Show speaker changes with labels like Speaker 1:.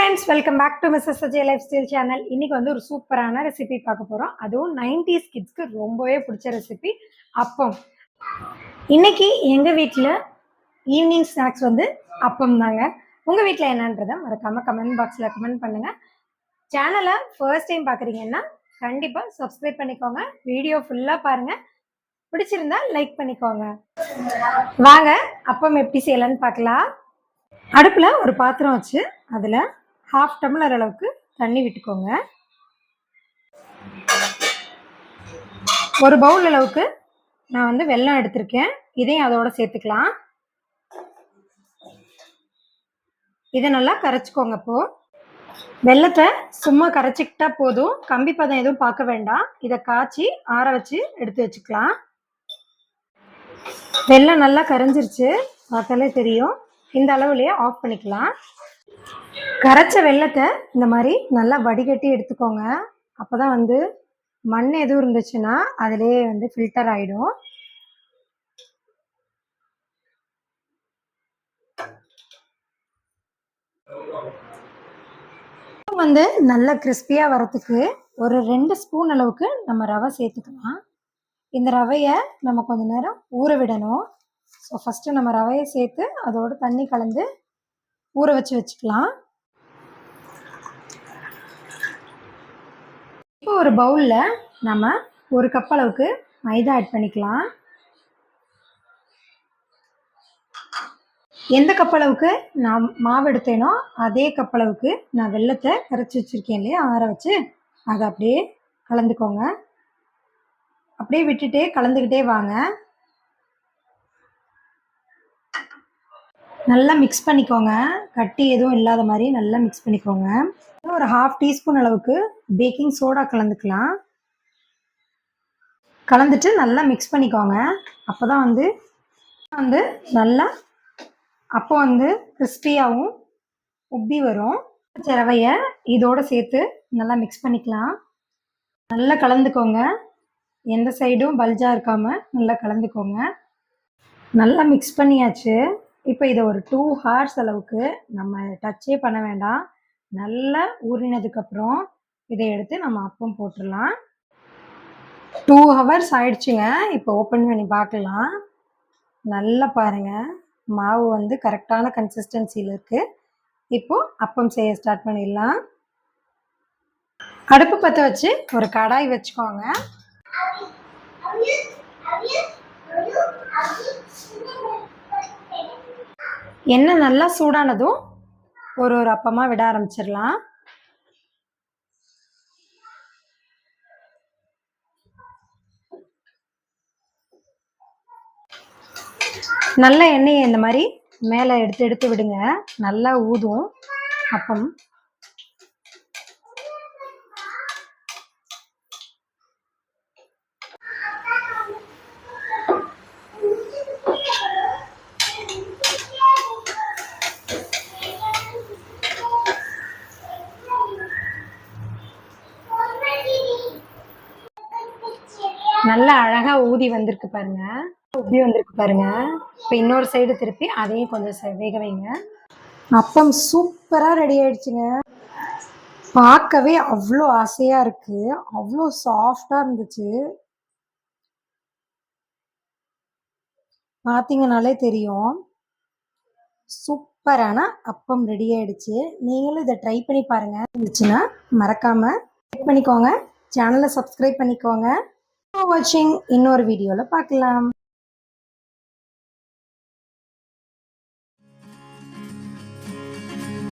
Speaker 1: friends, welcome back to Mrs. Ajay Lifestyle channel. இன்னைக்கு வந்து ஒரு சூப்பரான ரெசிபி பார்க்க போறோம். அதுவும் 90s கிட்ஸ்க்கு ரொம்பவே பிடிச்ச ரெசிபி அப்பம். இன்னைக்கு எங்க வீட்ல ஈவினிங் ஸ்நாக்ஸ் வந்து அப்பம் தாங்க. உங்க வீட்ல என்னன்றதை மறக்காம கமெண்ட் பாக்ஸ்ல கமெண்ட் பண்ணுங்க. சேனலை ஃபர்ஸ்ட் டைம் பார்க்குறீங்கன்னா கண்டிப்பா சப்ஸ்கிரைப் பண்ணிக்கோங்க. வீடியோ ஃபுல்லா பாருங்க. பிடிச்சிருந்தா லைக் பண்ணிக்கோங்க. வாங்க அப்பம் எப்படி செய்யலாம்னு பார்க்கலாம். அடுப்பில் ஒரு பாத்திரம் வச்சு அதில் 1/2 டம்ளர் அளவுக்கு தண்ணி விட்டுக்கோங்க. ஒரு பவுல் அளவுக்கு நான் வந்து வெல்லம் எடுத்திருக்கேன். இதையும் அதோட சேர்த்துக்கலாம். இதை நல்லா கரைச்சிக்கோங்க. இப்போ வெல்லத்தை சும்மா கரைச்சிக்கிட்டா போதும், கம்பி பதம் எதுவும் பார்க்க வேண்டாம். இதை காய்ச்சி ஆற வச்சு எடுத்து வச்சுக்கலாம். வெல்லம் நல்லா கரைஞ்சிருச்சு, பார்த்தாலே தெரியும். இந்த அளவுலயே ஆஃப் பண்ணிக்கலாம். கரைச்ச வெல்லத்தை இந்த மாதிரி நல்லா வடிகட்டி எடுத்துக்கோங்க. அப்போதான் வந்து மண் எதுவும் இருந்துச்சுன்னா அதிலே வந்து ஃபில்டர் ஆகிடும். வந்து நல்லா கிறிஸ்பியாக வரத்துக்கு ஒரு 2 ஸ்பூன் அளவுக்கு நம்ம ரவை சேர்த்துக்கலாம். இந்த ரவையை நம்ம கொஞ்ச நேரம் ஊற விடணும். ஸோ ஃபஸ்ட்டு நம்ம ரவையை சேர்த்து அதோட தண்ணி கலந்து ஊற வச்சுக்கலாம். இப்போ ஒரு பவுலில் நம்ம 1 கப் அளவுக்கு மைதா ஆட் பண்ணிக்கலாம். எந்த கப் அளவுக்கு நான் மாவு எடுத்தேனோ அதே கப் அளவுக்கு நான் வெல்லத்தை கரைச்சி வச்சுருக்கேன் இல்லையா, ஆற வச்சு அதை அப்படியே கலந்துக்கோங்க. அப்படியே விட்டுட்டே கலந்துக்கிட்டே வாங்க. நல்லா மிக்ஸ் பண்ணிக்கோங்க. கட்டி எதுவும் இல்லாத மாதிரி நல்லா மிக்ஸ் பண்ணிக்கோங்க. ஒரு 1/2 டீஸ்பூன் அளவுக்கு பேக்கிங் சோடா கலந்துக்கலாம். கலந்துட்டு நல்லா மிக்ஸ் பண்ணிக்கோங்க. அப்போ தான் வந்து நல்லா அப்போ வந்து கிறிஸ்பியாகவும் உப்பி வரும். ரவையை இதோடு சேர்த்து நல்லா மிக்ஸ் பண்ணிக்கலாம். நல்லா கலந்துக்கோங்க. எந்த சைடும் பல்ஜாக இருக்காமல் நல்லா கலந்துக்கோங்க. நல்லா மிக்ஸ் பண்ணியாச்சு. இப்போ இதை ஒரு 2 ஹவர்ஸ் அளவுக்கு நம்ம டச்சே பண்ண வேண்டாம். நல்லா ஊறினதுக்கப்புறம் இதை எடுத்து நம்ம அப்பம் போட்டுடலாம். 2 ஹவர்ஸ் ஆயிடுச்சுங்க. இப்போ ஓப்பன் பண்ணி பார்க்கலாம். நல்லா பாருங்கள், மாவு வந்து கரெக்டான கன்சிஸ்டன்சியில் இருக்குது. இப்போது அப்பம் செய்ய ஸ்டார்ட் பண்ணிடலாம். அடுப்பு பற்ற வச்சு ஒரு கடாய் வச்சுக்கோங்க. எண்ணெய் நல்லா சூடானதும் ஒரு அப்பமாக விட ஆரம்பிச்சிடலாம். நல்ல எண்ணெயை இந்த மாதிரி மேலே எடுத்து விடுங்க. நல்லா ஊதும் அப்பம். நல்லா அழகா ஊதி வந்திருக்கு பாருங்க, உப்பி வந்திருக்கு பாருங்க. இப்போ இன்னொரு சைடு திருப்பி அதையும் கொஞ்சம் வேக வைங்க. அப்பம் சூப்பரா ரெடி ஆயிடுச்சுங்க. பார்க்கவே அவ்வளோ ஆசையா இருக்கு, அவ்வளோ சாஃப்டா இருந்துச்சு. பார்த்தீங்கனாலே தெரியும். சூப்பரான அப்பம் ரெடி ஆயிடுச்சு. நீங்களும் இதை ட்ரை பண்ணி பாருங்க. இருந்துச்சுன்னா மறக்காம லைக் பண்ணிக்கோங்க, சேனலை சப்ஸ்கிரைப் பண்ணிக்கோங்க. வாட்சிங். இன்னொரு வீடியோவில் பார்க்கலாம்.